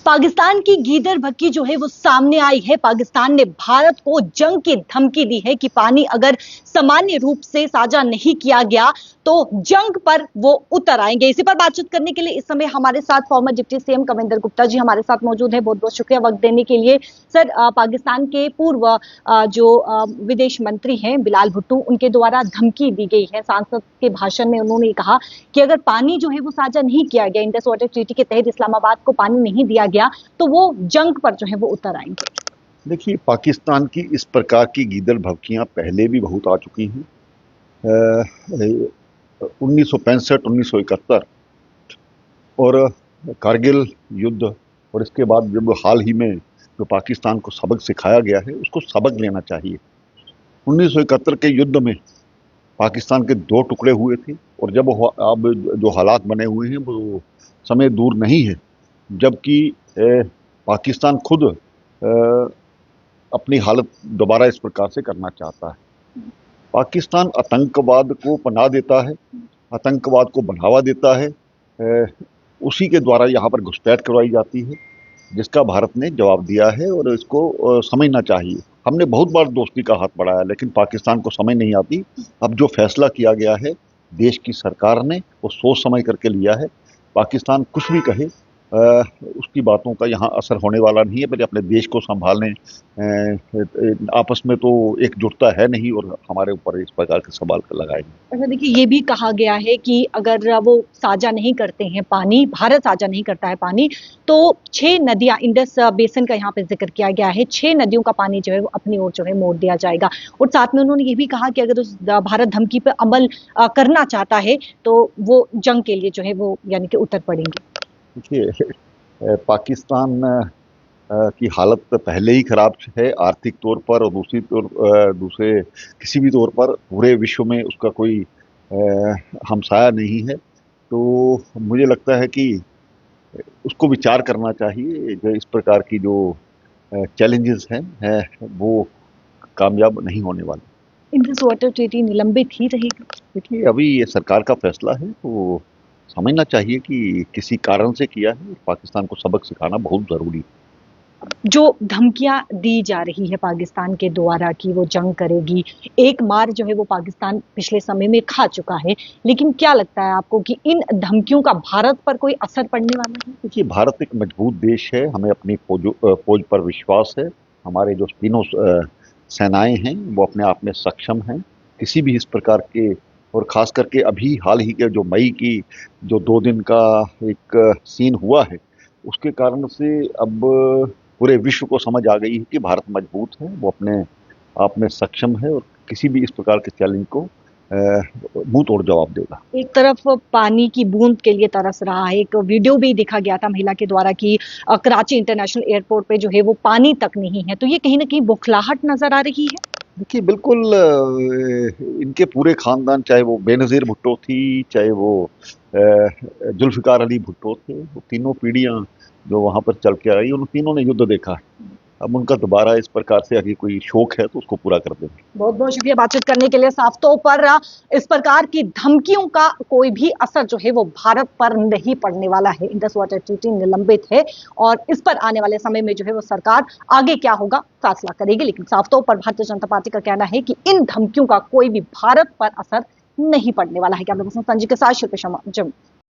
पाकिस्तान की गीदड़ भक्की जो है वो सामने आई है। पाकिस्तान ने भारत को जंग की धमकी दी है कि पानी अगर सामान्य रूप से साझा नहीं किया गया तो जंग पर वो उतर आएंगे। इसी पर बातचीत करने के लिए इस समय हमारे साथ former deputy CM Kavinder Gupta ji हमारे साथ मौजूद है। बहुत बहुत शुक्रिया वक्त देने के लिए। सर, पाकिस्तान के पूर्व जो विदेश मंत्री हैं बिलाल भुट्टो, उनके द्वारा धमकी दी गई है। सांसद के भाषण में उन्होंने कहा कि अगर पानी जो है वो साझा नहीं किया गया, इंडस वाटर ट्रीटी के तहत इस्लामाबाद को पानी नहीं दिया गया, तो वो जंग पर जो है वो उतर आएंगे। देखिए, पाकिस्तान की इस प्रकार की गीदड़ भभकियां पहले भी बहुत आ चुकी हैं। 1965, 1971 और कारगिल युद्ध, और इसके बाद जब हाल ही में जो पाकिस्तान को सबक सिखाया गया है उसको सबक लेना चाहिए। 1971 के युद्ध में पाकिस्तान के दो टुकड़े हुए थे, और जब अब जो हालात बने हुए हैं वो समय दूर नहीं है जबकि पाकिस्तान खुद अपनी हालत दोबारा इस प्रकार से करना चाहता है। पाकिस्तान आतंकवाद को पनाह देता है, आतंकवाद को बढ़ावा देता है, उसी के द्वारा यहाँ पर घुसपैठ करवाई जाती है, जिसका भारत ने जवाब दिया है और इसको समझना चाहिए। हमने बहुत बार दोस्ती का हाथ बढ़ाया, लेकिन पाकिस्तान को समझ नहीं आती। अब जो फैसला किया गया है देश की सरकार ने, वो सोच समझ करके लिया है। पाकिस्तान कुछ भी कहे, उसकी बातों का यहाँ असर होने वाला नहीं है। पहले अपने देश को संभालने, आपस में तो एकजुटता है नहीं, और हमारे ऊपर इस प्रकार के सवाल लगाएंगे। अच्छा, देखिए, ये भी कहा गया है कि अगर वो साझा नहीं करते हैं पानी, भारत साझा नहीं करता है पानी, तो 6 नदियां, इंडस बेसिन का यहाँ पे जिक्र किया गया है, 6 नदियों का पानी जो है वो अपनी ओर जो है मोड़ दिया जाएगा। और साथ में उन्होंने ये भी कहा कि अगर उस भारत धमकी पर अमल करना चाहता है तो वो जंग के लिए जो है वो यानी कि उतर पड़ेंगे। देखिए, पाकिस्तान की हालत पहले ही खराब है आर्थिक तौर पर, और दूसरे किसी भी तौर पर पूरे विश्व में उसका कोई हमसाया नहीं है। तो मुझे लगता है कि उसको विचार करना चाहिए। जो इस प्रकार की जो चैलेंजेस हैं वो कामयाब नहीं होने वाले। इंडस वाटर ट्रीटी निलंबित ही रहेगी। देखिए, अभी ये सरकार का फैसला है, तो समझना चाहिए कि किसी कारण से किया है। पाकिस्तान को सबक सिखाना बहुत जरूरी है। जो धमकियां दी जा रही है पाकिस्तान के द्वारा कि वो जंग करेगी, एक मार जो है वो पाकिस्तान पिछले समय में खा चुका है, लेकिन क्या लगता है आपको कि इन धमकियों का भारत पर कोई असर पड़ने वाला है? देखिए, भारत एक मजबूत देश है, हमें अपनी फौज पर विश्वास है। हमारे जो तीनों सेनाएं हैं वो अपने आप में सक्षम हैं। किसी भी इस प्रकार के, और खास करके अभी हाल ही के जो मई की जो 2 दिन का एक सीन हुआ है, उसके कारण से अब पूरे विश्व को समझ आ गई है कि भारत मजबूत है, वो अपने आप में सक्षम है, और किसी भी इस प्रकार के चैलेंज को मुंह तोड़ जवाब देगा। एक तरफ पानी की बूंद के लिए तरस रहा है, एक वीडियो भी देखा गया था महिला के द्वारा कि कराची इंटरनेशनल एयरपोर्ट पे जो है वो पानी तक नहीं है, तो ये कहीं ना कहीं बौखलाहट नजर आ रही है। देखिए, बिल्कुल इनके पूरे खानदान, चाहे वो बेनज़ीर भुट्टो थी, चाहे वो जुल्फ़िकार अली भुट्टो थे, वो तीनों पीढ़ियां जो वहां पर चल के आई, उन तीनों ने युद्ध देखा है। अब उनका दोबारा इस प्रकार से अगर कोई शौक है तो उसको पूरा कर देंगे। बहुत बहुत शुक्रिया बातचीत करने के लिए। साफ तौर पर इस प्रकार की धमकियों का कोई भी असर जो है वो भारत पर नहीं पड़ने वाला है। इंडस वाटर ट्रीटी निलंबित है और इस पर आने वाले समय में जो है वो सरकार आगे क्या होगा फैसला करेगी, लेकिन साफ तौर पर भारतीय जनता पार्टी का कहना है कि इन धमकियों का कोई भी भारत पर असर नहीं पड़ने वाला है। कैमरा पर्सन संजय के साथ शिल्पी शर्मा, जम्मू।